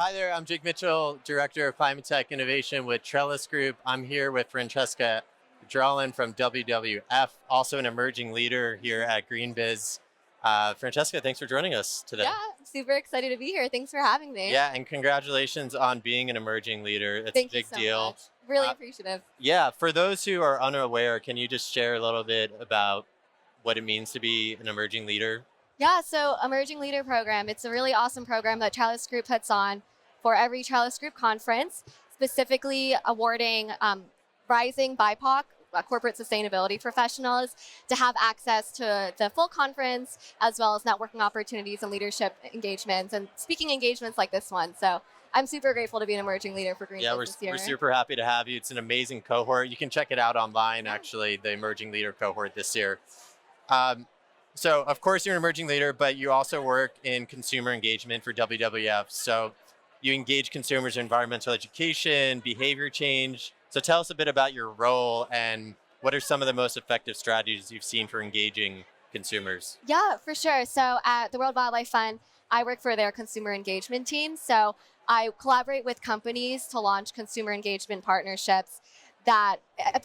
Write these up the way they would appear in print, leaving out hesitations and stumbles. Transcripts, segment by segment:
Hi there, I'm Jake Mitchell, Director of Climate Tech Innovation with Trellis Group. I'm here with Francesca Edralin from WWF, also an emerging leader here at GreenBiz. Francesca, thanks for joining us today. Yeah, I'm super excited to be here. Thanks for having me. Yeah, and congratulations on being an emerging leader. It's a Thank you big so deal. much. Really Uh, appreciative. yeah, for those who are unaware, can you just share a little bit about what it means to be an emerging leader? Yeah, so Emerging Leader Program, it's a really awesome program that Trellis Group puts on for every Trellis Group conference, specifically awarding rising BIPOC corporate sustainability professionals to have access to the full conference, as well as networking opportunities and leadership engagements and speaking engagements like this one. So I'm super grateful to be an emerging leader for Green Yeah, we're, Business we're year. super happy to have you. It's an amazing cohort. You can check it out online, Yeah. actually, the Emerging Leader cohort this year. Um, so, of course, you're an emerging leader, but you also work in consumer engagement for WWF. So, you engage consumers in environmental education, behavior change. So, tell us a bit about your role and what are some of the most effective strategies you've seen for engaging consumers? Yeah, for sure. So at the World Wildlife Fund, I work for their consumer engagement team. So I collaborate with companies to launch consumer engagement partnerships that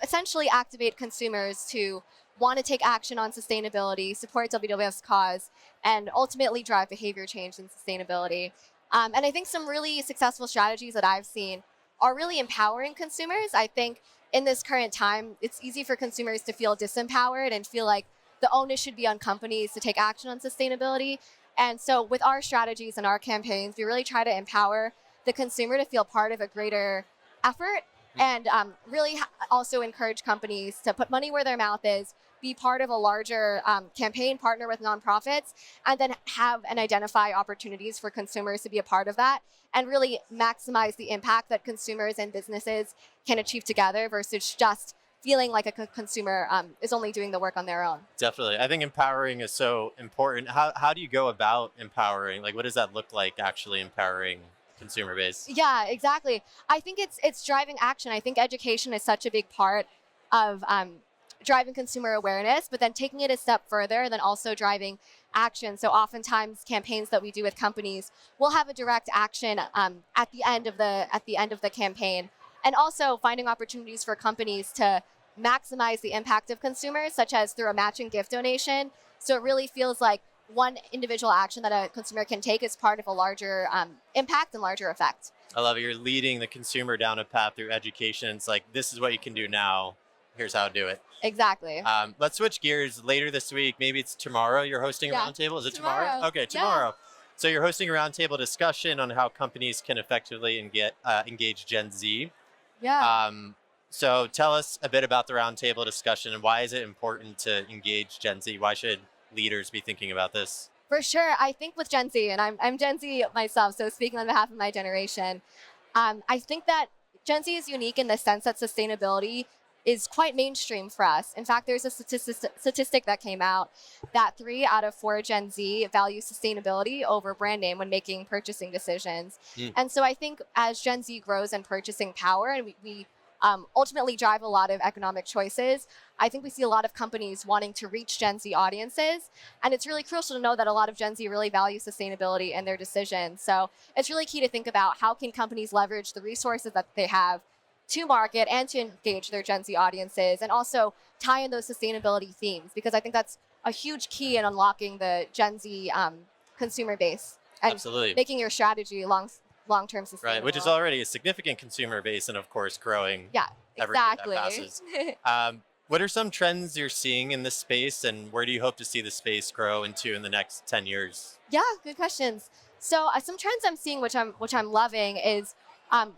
essentially activate consumers to want to take action on sustainability, support WWF's cause, and ultimately drive behavior change and sustainability. And I think some really successful strategies that I've seen are really empowering consumers. I think in this current time, it's easy for consumers to feel disempowered and feel like the onus should be on companies to take action on sustainability. And so, with our strategies and our campaigns, we really try to empower the consumer to feel part of a greater effort and really also encourage companies to put money where their mouth is, be part of a larger campaign, partner with nonprofits, and then have and identify opportunities for consumers to be a part of that and really maximize the impact that consumers and businesses can achieve together versus just feeling like a consumer is only doing the work on their own. Definitely. I think empowering is so important. How do you go about empowering? Like, what does that look like actually empowering consumer base? Yeah, exactly. I think it's driving action. I think education is such a big part of driving consumer awareness, but then taking it a step further, then also driving action. So oftentimes campaigns that we do with companies will have a direct action at the end of the campaign, and also finding opportunities for companies to maximize the impact of consumers, such as through a matching gift donation. So it really feels like one individual action that a consumer can take is part of a larger impact and larger effect. I love it. You're leading the consumer down a path through education. It's like, this is what you can do now. Here's how to do it. Exactly. Let's switch gears later this week. Maybe it's tomorrow. You're hosting a Yeah. roundtable. Is it tomorrow? Tomorrow. Okay, Yeah. tomorrow. So you're hosting a roundtable discussion on how companies can effectively engage Gen Z. Yeah. So tell us a bit about the roundtable discussion and why is it important to engage Gen Z? Why should leaders be thinking about this? For sure. I think with Gen Z, and I'm Gen Z myself, so speaking on behalf of my generation, I think that Gen Z is unique in the sense that sustainability is quite mainstream for us. In fact, there's a statistic that came out that 3 out of 4 Gen Z value sustainability over brand name when making purchasing decisions. Mm. And so I think as Gen Z grows in purchasing power and we ultimately drive a lot of economic choices, I think we see a lot of companies wanting to reach Gen Z audiences. And it's really crucial to know that a lot of Gen Z really value sustainability in their decisions. So it's really key to think about how can companies leverage the resources that they have to market and to engage their Gen Z audiences and also tie in those sustainability themes, because I think that's a huge key in unlocking the Gen Z consumer base and Absolutely. making your strategy long-term sustainable. Right, which is already a significant consumer base and, of course, growing Yeah, every year that exactly. passes. What are some trends you're seeing in this space and where do you hope to see the space grow into in the next 10 years? Yeah, good questions. So some trends I'm seeing, which I'm loving, is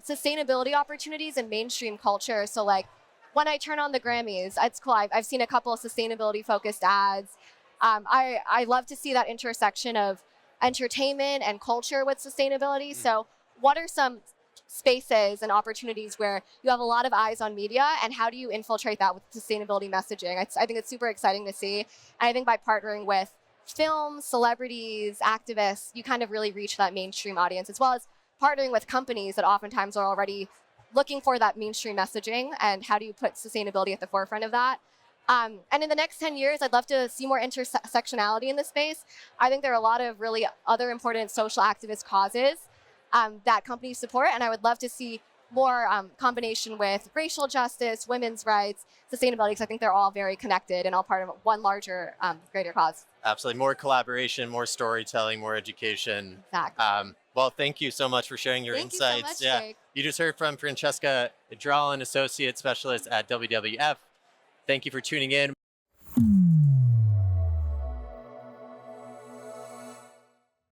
sustainability opportunities in mainstream culture. So like when I turn on the Grammys, it's cool. I've seen a couple of sustainability focused ads. I love to see that intersection of entertainment and culture with sustainability. Mm. So what are some spaces and opportunities where you have a lot of eyes on media, and how do you infiltrate that with sustainability messaging? I think it's super exciting to see. And I think by partnering with films, celebrities, activists, you kind of really reach that mainstream audience, as well as partnering with companies that oftentimes are already looking for that mainstream messaging, and how do you put sustainability at the forefront of that. And in the next 10 years, I'd love to see more intersectionality in this space. I think there are a lot of really other important social activist causes that companies support. And I would love to see more combination with racial justice, women's rights, sustainability, because I think they're all very connected and all part of one larger, greater cause. Absolutely. More collaboration, more storytelling, more education. Exactly. Well, thank you so much for sharing your Thank you so insights. much, Jake. You just heard from Francesca Edralin, Associate Specialist at WWF. Thank you for tuning in.